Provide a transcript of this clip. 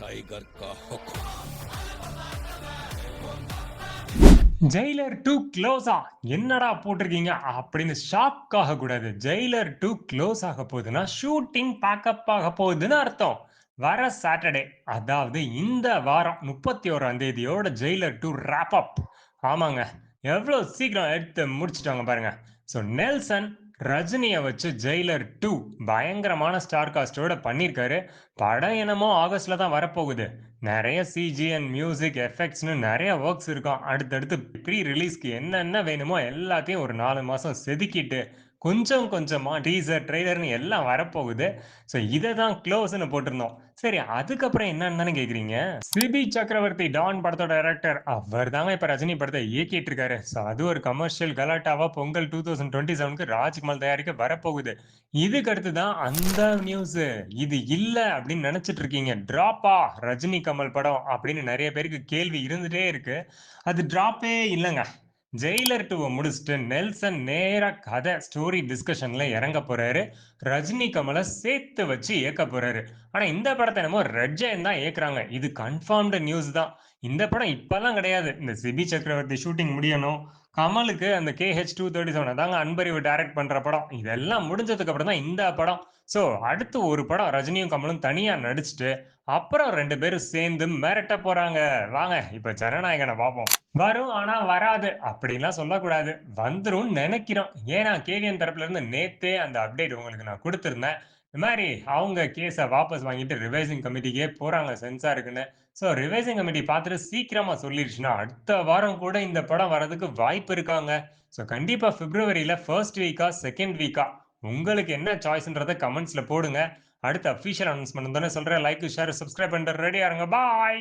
Tiger का हुक्म। Jailer 2 க்ளோஸா என்னடா போட்டிருக்கீங்க அப்படின்னு ஷாக் ஆக கூடாது. ஜெயிலர் 2 க்ளோஸ் ஆக போகுதுன்னா ஷூட்டிங் பேக்கப் ஆக போகுதுன்னு அர்த்தம். வர சாட்டர்டே, அதாவது இந்த வாரம் 31ஆம் தேதியோட ஜெயிலர் 2 ராப் அப். ஆமாங்க, எவ்வளோ சீக்கிரம் எடுத்து முடிச்சிட்டாங்க பாருங்க. ஸோ நெல்சன் ரஜினியை வச்சு ஜெயிலர் 2 பயங்கரமான ஸ்டார் காஸ்டோட பண்ணியிருக்காரு. படம் என்னமோ ஆகஸ்ட்ல தான் வரப்போகுது. நிறைய சிஜி அண்ட் மியூசிக் எஃபெக்ட்ஸ்னு நிறைய ஒர்க்ஸ் இருக்கும். அடுத்தடுத்து ப்ரீ ரிலீஸ்க்கு என்னென்ன வேணுமோ எல்லாத்தையும் ஒரு 4 மாசம் செதுக்கிட்டு கொஞ்சம் கொஞ்சமா டீசர் ட்ரெய்லர்னு எல்லாம் வரப்போகுது. ஸோ இதை தான் க்ளோஸ்னு போட்டிருந்தோம். சரி, அதுக்கப்புறம் என்னன்னு தானே கேட்குறீங்க. சிபி சக்கரவர்த்தி டான் படத்தோட டைரக்டர் அவர் தாங்க இப்ப ரஜினி படத்தை இயக்கிட்டு இருக்காரு. ஸோ அது ஒரு கமர்ஷியல் கலாட்டாவா பொங்கல் 2027க்கு ராஜ்குமார் தயாரிக்க வரப்போகுது. இதுக்கு அடுத்து தான் அந்த நியூஸ். இது இல்ல அப்படின்னு நினைச்சிட்டு இருக்கீங்க. டிராப்பா ரஜினி கமல் படம் அப்படின்னு நிறைய பேருக்கு கேள்வி இருந்துட்டே இருக்கு. அது டிராப்பே இல்லைங்க. ஜெயிலர் 2 முடிச்சுட்டு நெல்சன் நேரா கதை ஸ்டோரி டிஸ்கஷன்ல இறங்க போறாரு. ரஜினி கமலை சேர்த்து வச்சு இயக்க போறாரு. ஆனா இந்த படத்தை என்னமோ ரெட் ஜெயன் தான் இயக்குறாங்க. இது கன்ஃபார்ம்டு நியூஸ் தான். இந்த படம் இப்பெல்லாம் கிடையாது. இந்த சிபி சக்கரவர்த்தி ஷூட்டிங் முடியணும், கமலுக்கு அந்த KH237 அதாங்க அன்பறிவு டைரக்ட் பண்ற படம், இதெல்லாம் முடிஞ்சதுக்கு அப்புறம் தான் இந்த படம். ஸோ அடுத்து ஒரு படம் ரஜினியும் கமலும் தனியா நடிச்சுட்டு அப்புறம் 2 பேரும் சேர்ந்து மிரட்ட போறாங்க. வாங்க இப்ப ஜனநாயகனை பார்ப்போம். வரும் ஆனா வராது அப்படின்லாம் சொல்லக்கூடாது. வந்துரும் நினைக்கிறோம். ஏன்னா கேவிஎன் தரப்புல இருந்து நேத்தே அந்த அப்டேட் உங்களுக்கு நான் கொடுத்திருந்தேன். இந்த மாதிரி அவங்க கேஸை வாபஸ் வாங்கிட்டு ரிவைசிங் கமிட்டிக்கே போறாங்க சென்சாருக்குன்னு. ஸோ ரிவைசிங் கமிட்டி பார்த்துட்டு சீக்கிரமா சொல்லிடுச்சுன்னா அடுத்த வாரம் கூட இந்த படம் வர்றதுக்கு வாய்ப்பு இருக்காங்க. ஸோ கண்டிப்பா பிப்ரவரியில ஃபர்ஸ்ட் வீக்கா செகண்ட் வீக்கா உங்களுக்கு என்ன சாய்ஸ்ன்றதை கமெண்ட்ஸ்ல போடுங்க. அடுத்த அஃபிஷியல் அனௌன்ஸ்மெண்ட் தானே சொல்றேன். லைக் ஷேர் சப்ஸ்கிரைப் பண்ணிட்டு ரெடியா இருங்க. பாய்.